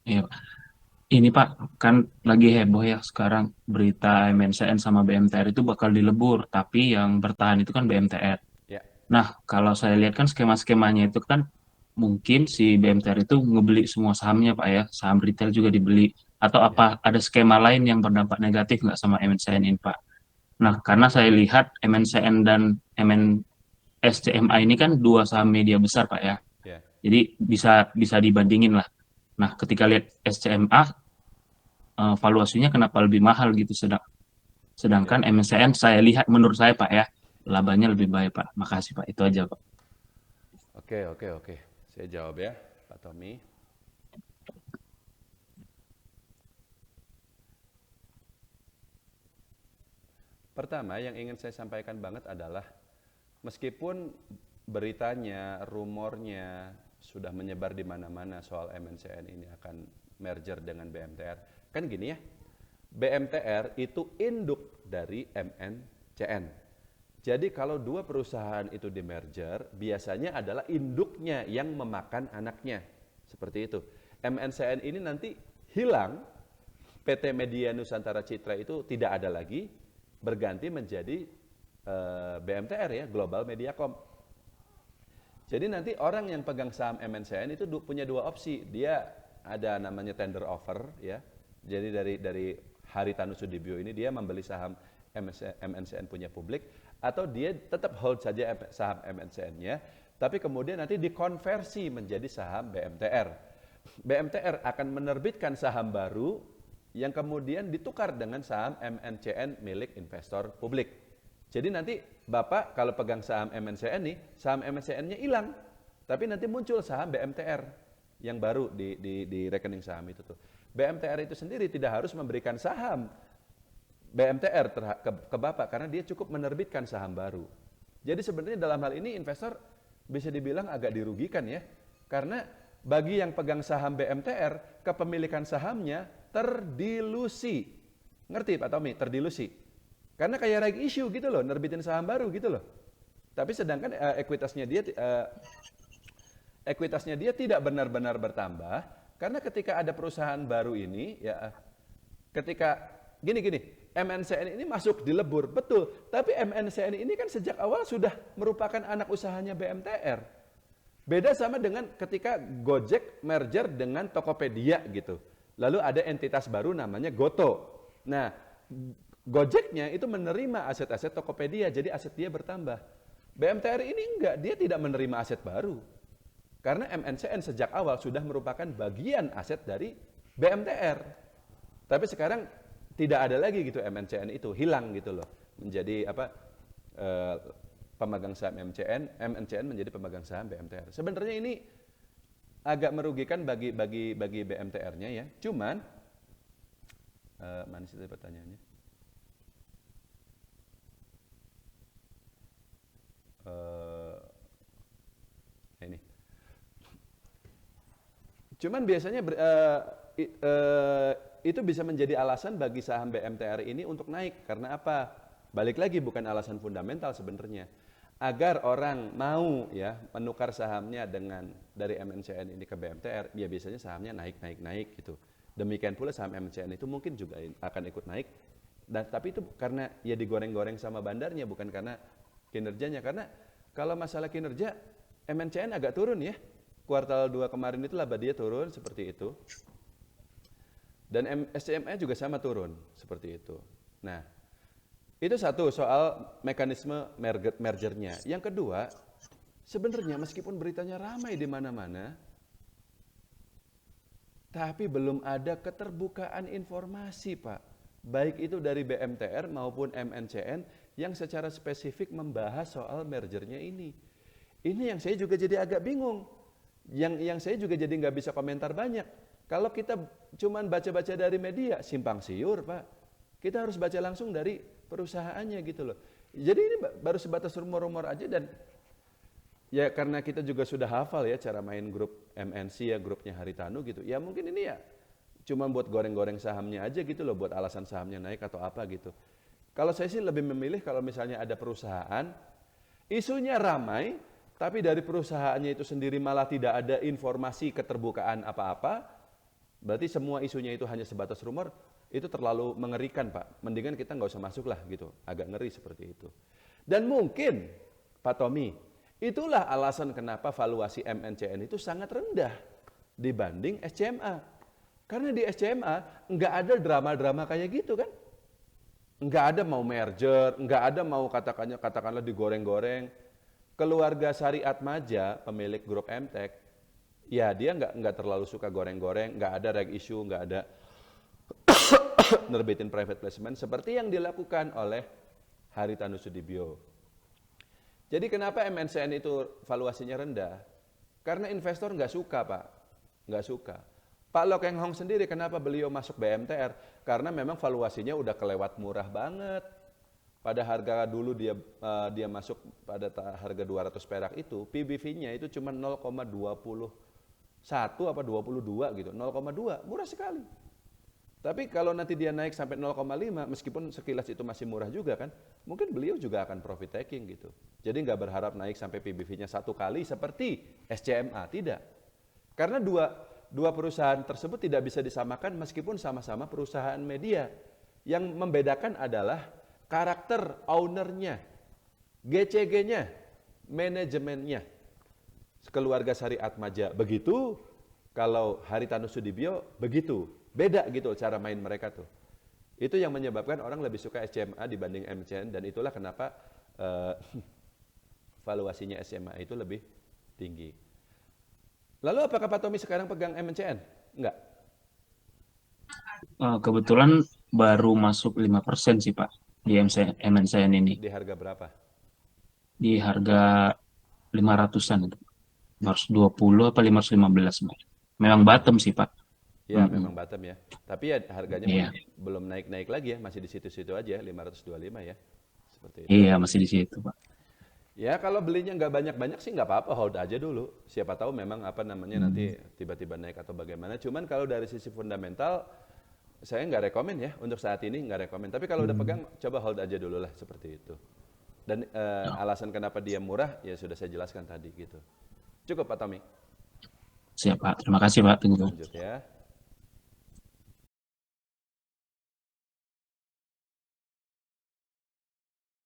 Iya, ini Pak, kan lagi heboh ya sekarang berita MNCN sama BMTR itu bakal dilebur, tapi yang bertahan itu kan BMTR. Ya, Nah, kalau saya lihat kan skema-skemanya itu kan mungkin si BMTR itu ngebeli semua sahamnya Pak ya, saham retail juga dibeli. Atau ya, apa ada skema lain yang berdampak negatif nggak sama MNCN ini Pak? Nah, karena saya lihat MNCN dan MNSCMA ini kan dua saham media besar Pak ya. ya, Jadi bisa bisa dibandingin lah. Nah, ketika lihat SCMA, valuasinya kenapa lebih mahal gitu, ya. sedangkan MNCN saya lihat menurut saya Pak ya, labanya lebih baik Pak. Makasih Pak, itu aja Pak. Oke, oke, oke. Saya jawab ya, Pak Tommy. Pertama, yang ingin saya sampaikan banget adalah meskipun beritanya, rumornya sudah menyebar di mana-mana soal MNCN ini akan merger dengan BMTR. Kan gini ya, BMTR itu induk dari MNCN. Jadi kalau dua perusahaan itu di merger, biasanya adalah induknya yang memakan anaknya. Seperti itu. MNCN ini nanti hilang, PT Media Nusantara Citra itu tidak ada lagi, berganti menjadi BMTR ya, Global Mediacom. Jadi nanti orang yang pegang saham MNCN itu punya dua opsi. Dia ada namanya tender offer ya. Jadi dari Haritanu Sudibyo ini dia membeli saham MNCN punya publik, atau dia tetap hold saja saham MNCN-nya, tapi kemudian nanti dikonversi menjadi saham BMTR. BMTR akan menerbitkan saham baru yang kemudian ditukar dengan saham MNCN milik investor publik. Jadi nanti Bapak kalau pegang saham MNCN nih, saham MNCN-nya hilang, tapi nanti muncul saham BMTR yang baru di rekening saham itu tuh. BMTR itu sendiri tidak harus memberikan saham BMTR ke Bapak karena dia cukup menerbitkan saham baru. Jadi sebenarnya dalam hal ini investor bisa dibilang agak dirugikan ya. Karena bagi yang pegang saham BMTR, kepemilikan sahamnya terdilusi. Ngerti Pak Tommy? Terdilusi. Karena kayak right issue gitu loh, nerbitin saham baru gitu loh. Tapi sedangkan ekuitasnya dia tidak benar-benar bertambah karena ketika ada perusahaan baru ini ya, ketika gini-gini, MNCN ini masuk di lebur, betul. Tapi MNCN ini kan sejak awal sudah merupakan anak usahanya BMTR. Beda sama dengan ketika Gojek merger dengan Tokopedia gitu. Lalu ada entitas baru namanya Goto. Nah, Gojeknya itu menerima aset-aset Tokopedia, jadi aset dia bertambah. BMTR ini enggak, dia tidak menerima aset baru. Karena MNCN sejak awal sudah merupakan bagian aset dari BMTR. Tapi sekarang tidak ada lagi gitu MNCN itu, hilang gitu loh. Menjadi apa? eh, Pemegang saham MNCN menjadi pemegang saham BMTR. Sebenarnya ini agak merugikan bagi BMTR-nya ya. Cuman mana sih tadi pertanyaannya? Eh, ini. Cuman biasanya itu bisa menjadi alasan bagi saham BMTR ini untuk naik. Karena apa? Balik lagi bukan alasan fundamental sebenarnya. Agar orang mau ya menukar sahamnya dengan dari MNCN ini ke BMTR, ya biasanya sahamnya naik gitu. Demikian pula saham MNCN itu mungkin juga akan ikut naik. Dan tapi itu karena ya digoreng-goreng sama bandarnya, bukan karena kinerjanya. Karena kalau masalah kinerja, MNCN agak turun ya. Kuartal 2 kemarin itu laba dia turun seperti itu. Dan SCME juga sama turun seperti itu. Nah, itu satu soal mekanisme mergernya. Yang kedua, sebenarnya meskipun beritanya ramai di mana-mana, tapi belum ada keterbukaan informasi, Pak. Baik itu dari BMTR maupun MNCN yang secara spesifik membahas soal mergernya ini. Ini yang saya juga jadi agak bingung. Yang saya juga jadi nggak bisa komentar banyak. Kalau kita cuman baca-baca dari media, simpang siur, Pak. Kita harus baca langsung dari perusahaannya gitu loh. Jadi ini baru sebatas rumor-rumor aja, dan ya karena kita juga sudah hafal ya cara main grup MNC ya, grupnya Haritanu gitu. Ya mungkin ini ya cuma buat goreng-goreng sahamnya aja gitu loh, buat alasan sahamnya naik atau apa gitu. Kalau saya sih lebih memilih kalau misalnya ada perusahaan, isunya ramai, tapi dari perusahaannya itu sendiri malah tidak ada informasi keterbukaan apa-apa, Berarti semua isunya itu hanya sebatas rumor, itu terlalu mengerikan Pak. Mendingan kita nggak usah masuk lah gitu, agak ngeri seperti itu. Dan mungkin Pak Tommy, itulah alasan kenapa valuasi MNCN itu sangat rendah dibanding SCMA. Karena di SCMA nggak ada drama-drama kayak gitu kan. Nggak ada mau merger, nggak ada mau katakanlah digoreng-goreng. Keluarga Syariat Maja, pemilik grup MTEK, ya dia nggak terlalu suka goreng-goreng, nggak ada reg issue, nggak ada nerbitin private placement seperti yang dilakukan oleh Haritanu Sudibyo. Jadi kenapa MNCN itu valuasinya rendah? Karena investor nggak suka Pak, nggak suka. Pak Loh Keng Hong sendiri kenapa beliau masuk BMTR? Karena memang valuasinya udah kelewat murah banget. Pada harga dulu dia masuk pada harga 200 perak itu, PBV-nya itu cuma 0,21 apa 22 gitu, 0,2, murah sekali. Tapi kalau nanti dia naik sampai 0,5, meskipun sekilas itu masih murah juga kan, mungkin beliau juga akan profit taking gitu. Jadi nggak berharap naik sampai PBV-nya 1 kali seperti SCMA, tidak. Karena dua perusahaan tersebut tidak bisa disamakan meskipun sama-sama perusahaan media. Yang membedakan adalah karakter ownernya, GCG-nya, manajemennya. Keluarga Syariat Maja begitu, kalau Haritanu Sudibyo begitu. Beda gitu cara main mereka tuh. Itu yang menyebabkan orang lebih suka SCMA dibanding MCN, dan itulah kenapa valuasinya SCMA itu lebih tinggi. Lalu apakah Pak Tommy sekarang pegang MNCN? Enggak. Kebetulan baru masuk 5% sih Pak di MNCN ini. Di harga berapa? Di harga 500-an itu. 520 apa 515 Pak. Memang bottom sih Pak. Ya, memang bottom ya. Tapi ya harganya Iya. belum naik-naik lagi ya, masih di situ-situ aja, 525 ya. Seperti itu. Iya, masih di situ Pak. Ya kalau belinya nggak banyak-banyak sih nggak apa-apa, hold aja dulu. Siapa tahu memang nanti tiba-tiba naik atau bagaimana. Cuman kalau dari sisi fundamental, saya nggak rekomen ya, untuk saat ini nggak rekomen. Tapi kalau udah pegang, coba hold aja dulu lah seperti itu. Dan alasan kenapa dia murah, ya sudah saya jelaskan tadi gitu. Cukup Pak Tommy. Siap Pak. Terima kasih Pak. Tunggu. Lanjut ya.